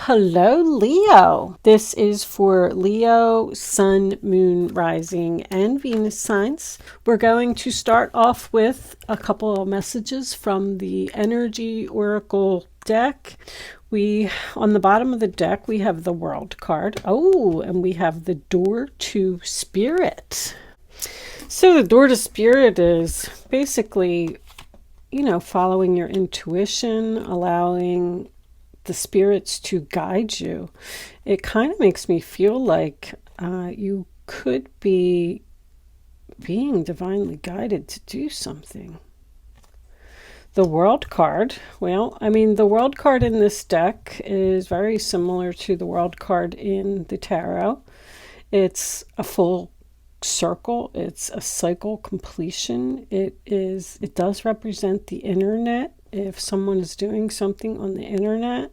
Hello, Leo. This is for Leo, Sun, Moon, Rising, and Venus signs. We're going to start off with a couple of messages from the Energy Oracle deck. On the bottom of the deck, we have the World card. Oh, and we have the Door to Spirit. So the Door to Spirit is basically, following your intuition, allowing the spirits to guide you. It kind of makes me feel like you could be being divinely guided to do something. The World card, the World card in this deck is very similar to the World card in the tarot. It's a full circle. It's a cycle completion. It does represent the internet. If someone is doing something on the internet,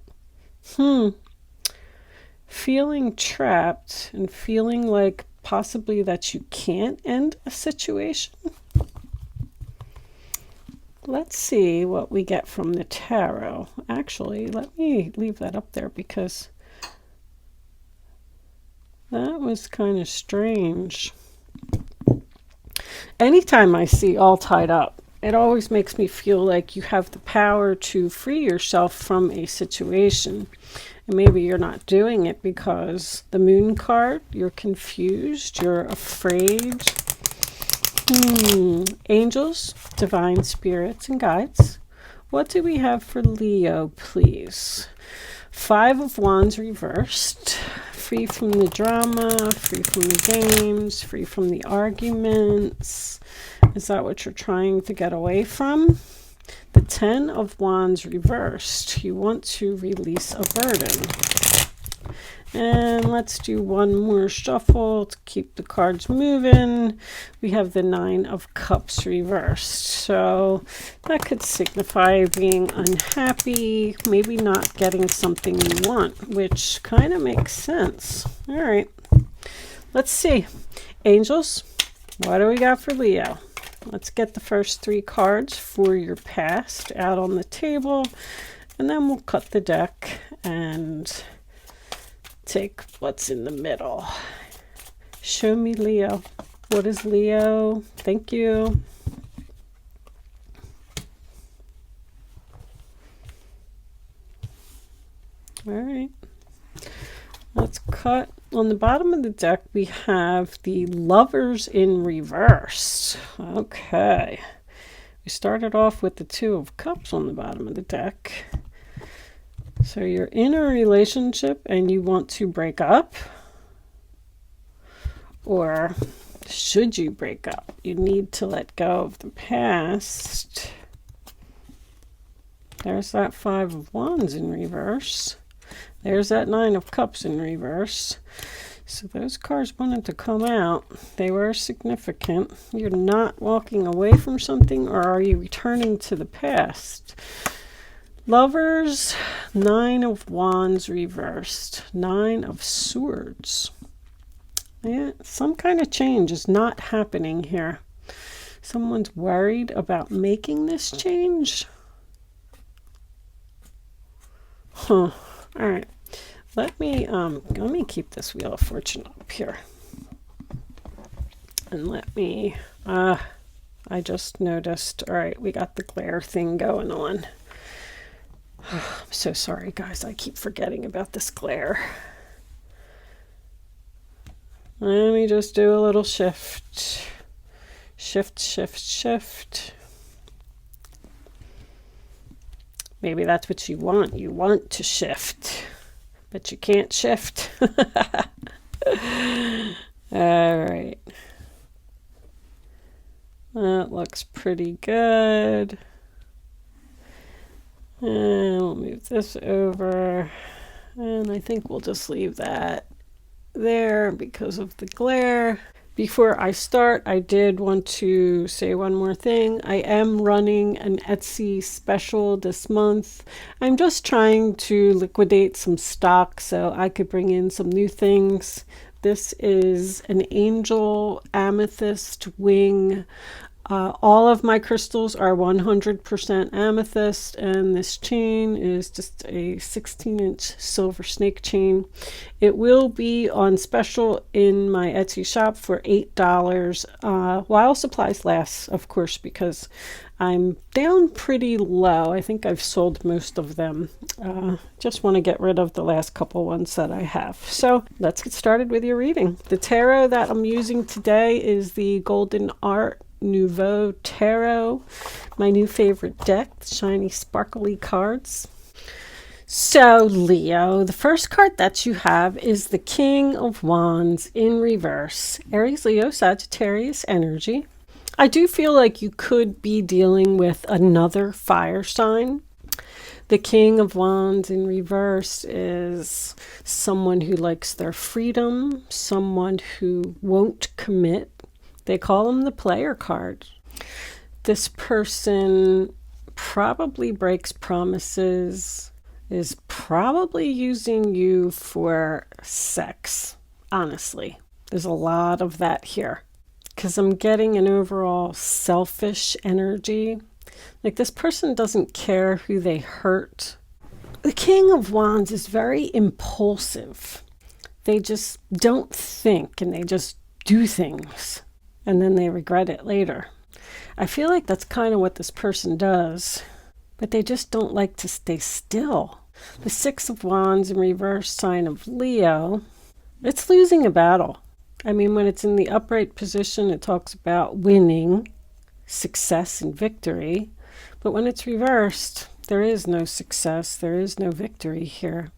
feeling trapped and feeling like possibly that you can't end a situation. Let's see what we get from the tarot. Actually, let me leave that up there because that was kind of strange. Anytime I see all tied up, it always makes me feel like you have the power to free yourself from a situation. And maybe you're not doing it because the Moon card, you're confused, you're afraid. Angels, divine spirits, and guides. What do we have for Leo, please? 5 of Wands reversed. Free from the drama, free from the games, free from the arguments. Is that what you're trying to get away from? The 10 of Wands reversed. You want to release a burden. And let's do one more shuffle to keep the cards moving. We have the 9 of Cups reversed. So that could signify being unhappy, maybe not getting something you want, which kind of makes sense. All right, let's see. Angels, what do we got for Leo? Let's get the first 3 cards for your past out on the table, and then we'll cut the deck and take what's in the middle. Show me Leo. What is Leo? Thank you. All right. Let's cut. On the bottom of the deck, we have the Lovers in reverse. Okay. We started off with the 2 of Cups on the bottom of the deck. So you're in a relationship and you want to break up, or should you break up? You need to let go of the past. There's that 5 of Wands in reverse. There's that 9 of Cups in reverse. So those cards wanted to come out. They were significant. You're not walking away from something, or are you returning to the past? Lovers, 9 of Wands reversed, 9 of Swords. Yeah, some kind of change is not happening here. Someone's worried about making this change. All right. Let me keep this Wheel of Fortune up here. And I just noticed, all right, we got the glare thing going on. I'm so sorry, guys. I keep forgetting about this glare. Let me just do a little shift. Shift, shift, shift. Maybe that's what you want. You want to shift, but you can't shift. All right. That looks pretty good. And we'll move this over, and I think we'll just leave that there because of the glare. Before I start, I did want to say one more thing. I am running an Etsy special this month. I'm just trying to liquidate some stock so I could bring in some new things. This is an angel amethyst wing All of my crystals are 100% amethyst, and this chain is just a 16-inch silver snake chain. It will be on special in my Etsy shop for $8 while supplies last, of course, because I'm down pretty low. I think I've sold most of them. Just want to get rid of the last couple ones that I have. So let's get started with your reading. The tarot that I'm using today is the Golden Art Nouveau Tarot, my new favorite deck, shiny sparkly cards. So Leo, the first card that you have is the King of Wands in reverse. Aries, Leo, Sagittarius energy. I do feel like you could be dealing with another fire sign. The King of Wands in reverse is someone who likes their freedom, someone who won't commit. They call them the player card. This person probably breaks promises, is probably using you for sex. Honestly, there's a lot of that here because I'm getting an overall selfish energy. Like this person doesn't care who they hurt. The King of Wands is very impulsive. They just don't think and they just do things. And then they regret it later. I feel like that's kind of what this person does, but they just don't like to stay still. The Six of Wands in reverse, sign of Leo, it's losing a battle. I mean, when it's in the upright position, it talks about winning, success, and victory. But when it's reversed, there is no success, there is no victory here.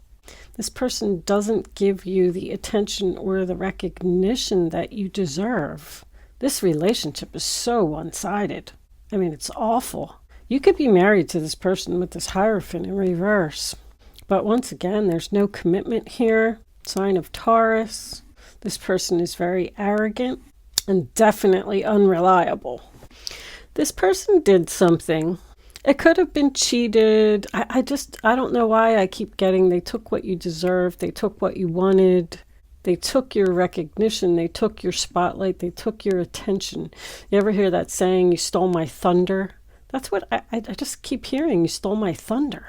This person doesn't give you the attention or the recognition that you deserve. This relationship is so one-sided. I mean, it's awful. You could be married to this person with this Hierophant in reverse. But once again, there's no commitment here. Sign of Taurus. This person is very arrogant and definitely unreliable. This person did something. It could have been cheated. I don't know why I keep getting they took what you deserved. They took what you wanted. They took your recognition, they took your spotlight, they took your attention. You ever hear that saying, you stole my thunder? That's what I just keep hearing, you stole my thunder.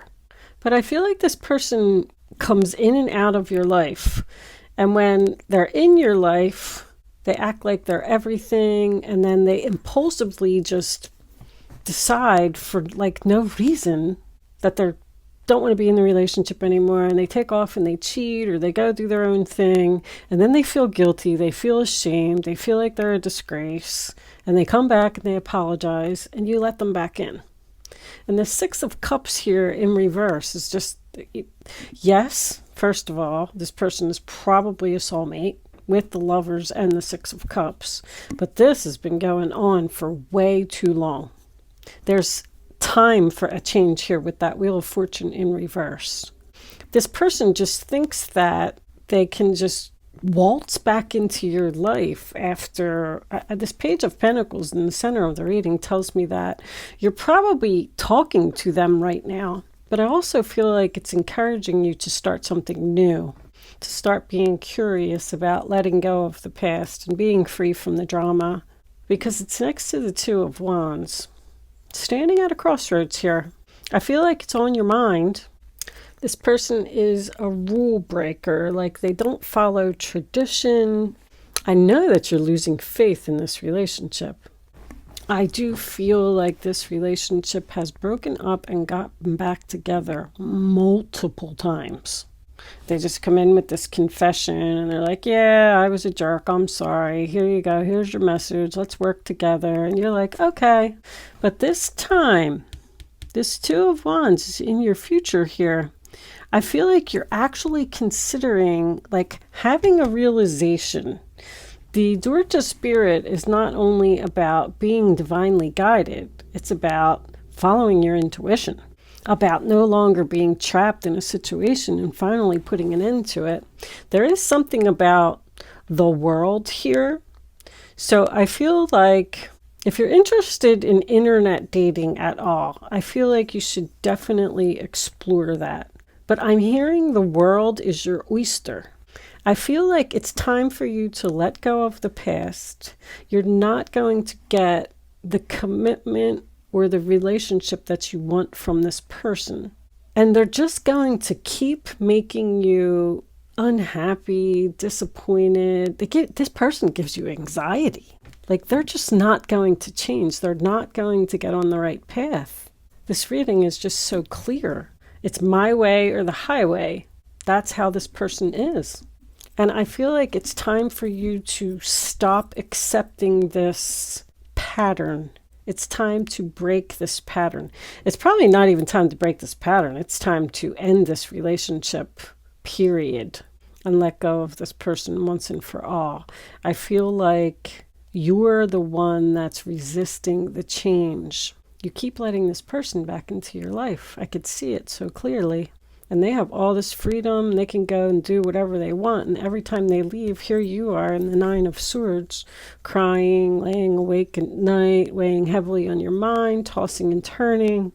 But I feel like this person comes in and out of your life. And when they're in your life, they act like they're everything. And then they impulsively just decide for like no reason that they don't want to be in the relationship anymore, and they take off and they cheat or they go do their own thing, and then they feel guilty, they feel ashamed, they feel like they're a disgrace, and they come back and they apologize, and you let them back in. And the Six of Cups here in reverse is just, yes, first of all, this person is probably a soulmate with the Lovers and the Six of Cups, but this has been going on for way too long. There's time for a change here with that Wheel of Fortune in reverse. This person just thinks that they can just waltz back into your life after this Page of Pentacles in the center of the reading tells me that you're probably talking to them right now, but I also feel like it's encouraging you to start something new, to start being curious about letting go of the past and being free from the drama, because it's next to the Two of Wands. Standing at a crossroads here. I feel like it's on your mind. This person is a rule breaker, like they don't follow tradition. I know that you're losing faith in this relationship. I do feel like this relationship has broken up and gotten back together multiple times. They just come in with this confession and they're like, yeah, I was a jerk. I'm sorry. Here you go. Here's your message. Let's work together. And you're like, okay. But this time, this Two of Wands is in your future here. I feel like you're actually considering like having a realization. The Durja spirit is not only about being divinely guided. It's about following your intuition, about no longer being trapped in a situation and finally putting an end to it. There is something about the world here. So I feel like if you're interested in internet dating at all, I feel like you should definitely explore that. But I'm hearing the world is your oyster. I feel like it's time for you to let go of the past. You're not going to get the commitment or the relationship that you want from this person. And they're just going to keep making you unhappy, disappointed. This person gives you anxiety. Like, they're just not going to change. They're not going to get on the right path. This reading is just so clear. It's my way or the highway. That's how this person is. And I feel like it's time for you to stop accepting this pattern. It's time to break this pattern. It's probably not even time to break this pattern. It's time to end this relationship, period, and let go of this person once and for all. I feel like you're the one that's resisting the change. You keep letting this person back into your life. I could see it so clearly. And they have all this freedom. They can go and do whatever they want. And every time they leave, here you are in the Nine of Swords, crying, laying awake at night, weighing heavily on your mind, tossing and turning.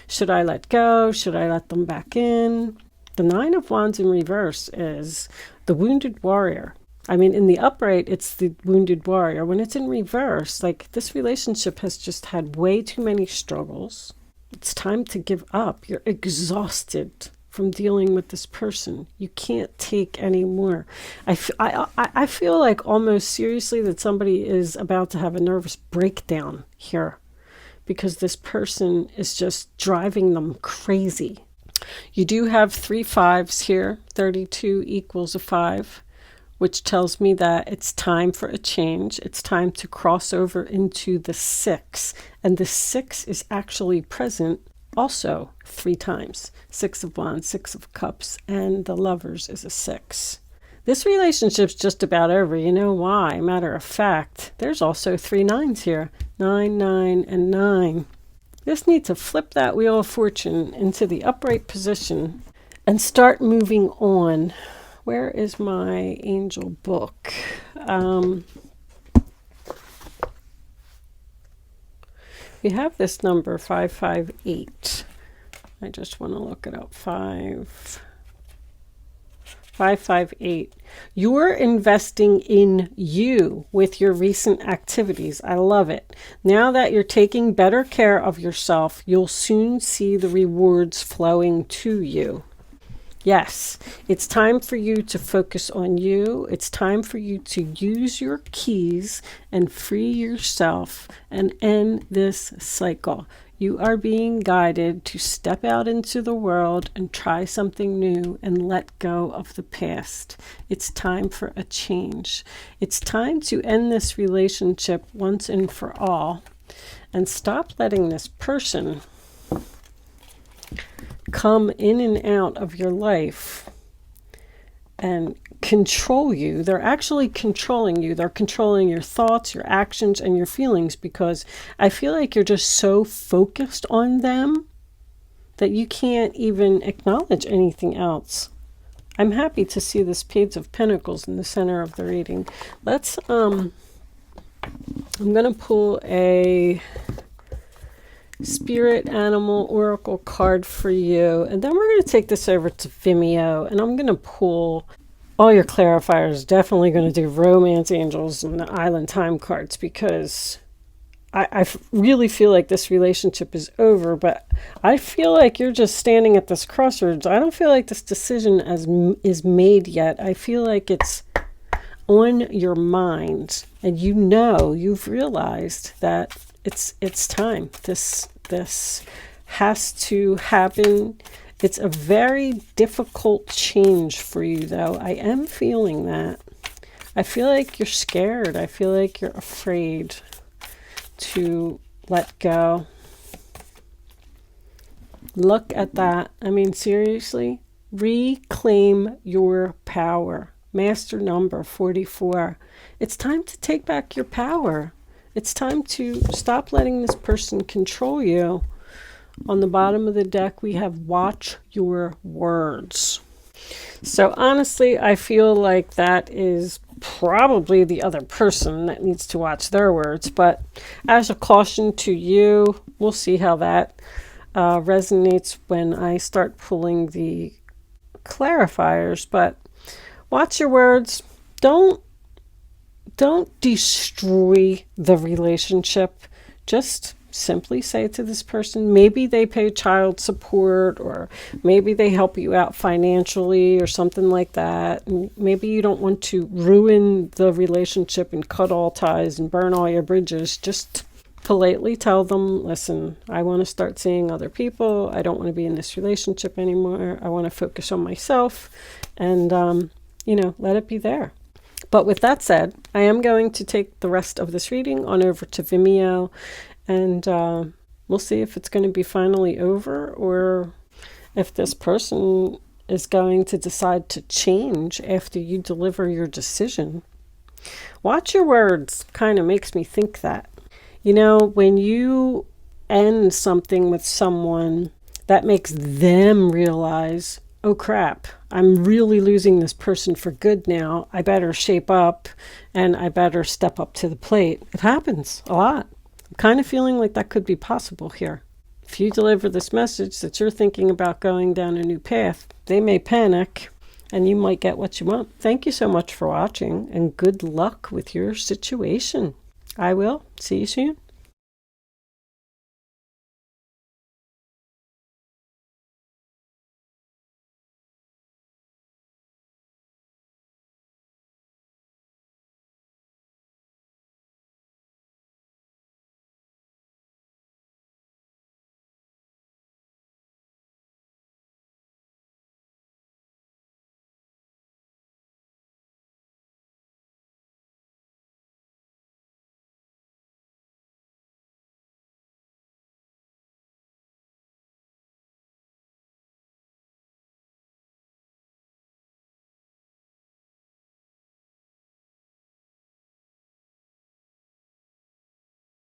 Should I let go? Should I let them back in? The Nine of Wands in reverse is the wounded warrior. I mean, in the upright, it's the wounded warrior. When it's in reverse, like, this relationship has just had way too many struggles. It's time to give up. You're exhausted from dealing with this person. You can't take any more. I feel like almost seriously that somebody is about to have a nervous breakdown here because this person is just driving them crazy. You do have 3 5s here. 32 equals a 5, which tells me that it's time for a change. It's time to cross over into the 6. And the 6 is actually present also 3 times. 6 of Wands, 6 of Cups, and the Lovers is a 6. This relationship's just about over. You know why? Matter of fact, there's also 3 9s here. 9, 9, and 9. Just need to flip that Wheel of Fortune into the upright position and start moving on. Where is my angel book? We have this number 558. I just want to look it up. 558. You're investing in you with your recent activities. I love it. Now that you're taking better care of yourself, you'll soon see the rewards flowing to you. Yes, it's time for you to focus on you. It's time for you to use your keys and free yourself and end this cycle. You are being guided to step out into the world and try something new and let go of the past. It's time for a change. It's time to end this relationship once and for all and stop letting this person come in and out of your life and control you. They're actually controlling you. They're controlling your thoughts, your actions, and your feelings, because I feel like you're just so focused on them that you can't even acknowledge anything else. I'm happy to see this Page of Pentacles in the center of the reading. Let's I'm going to pull a Spirit Animal Oracle card for you, and then we're going to take this over to Vimeo, and I'm going to pull all your clarifiers. Definitely going to do Romance Angels and the Island Time cards, because I really feel like this relationship is over, but I feel like you're just standing at this crossroads. I don't feel like this decision is made yet. I feel like it's on your mind, and you've realized that it's time. This has to happen. It's a very difficult change for you, though. I am feeling that. I feel like you're scared. I feel like you're afraid to let go. Look at that. I mean, seriously, reclaim your power. Master number 44. It's time to take back your power. It's time to stop letting this person control you. On the bottom of the deck, we have watch your words. So honestly, I feel like that is probably the other person that needs to watch their words. But as a caution to you, we'll see how that resonates when I start pulling the clarifiers. But watch your words. Don't destroy the relationship. just simply say to this person, maybe they pay child support, or maybe they help you out financially or something like that. And maybe you don't want to ruin the relationship and cut all ties and burn all your bridges. Just politely tell them, listen, I want to start seeing other people. I don't want to be in this relationship anymore. I want to focus on myself, and, let it be there. But with that said, I am going to take the rest of this reading on over to Vimeo, and we'll see if it's going to be finally over, or if this person is going to decide to change after you deliver your decision. Watch your words kind of makes me think that. When you end something with someone, that makes them realize, oh crap, I'm really losing this person for good now. I better shape up and I better step up to the plate. It happens a lot. I'm kind of feeling like that could be possible here. If you deliver this message that you're thinking about going down a new path, they may panic and you might get what you want. Thank you so much for watching, and good luck with your situation. I will see you soon.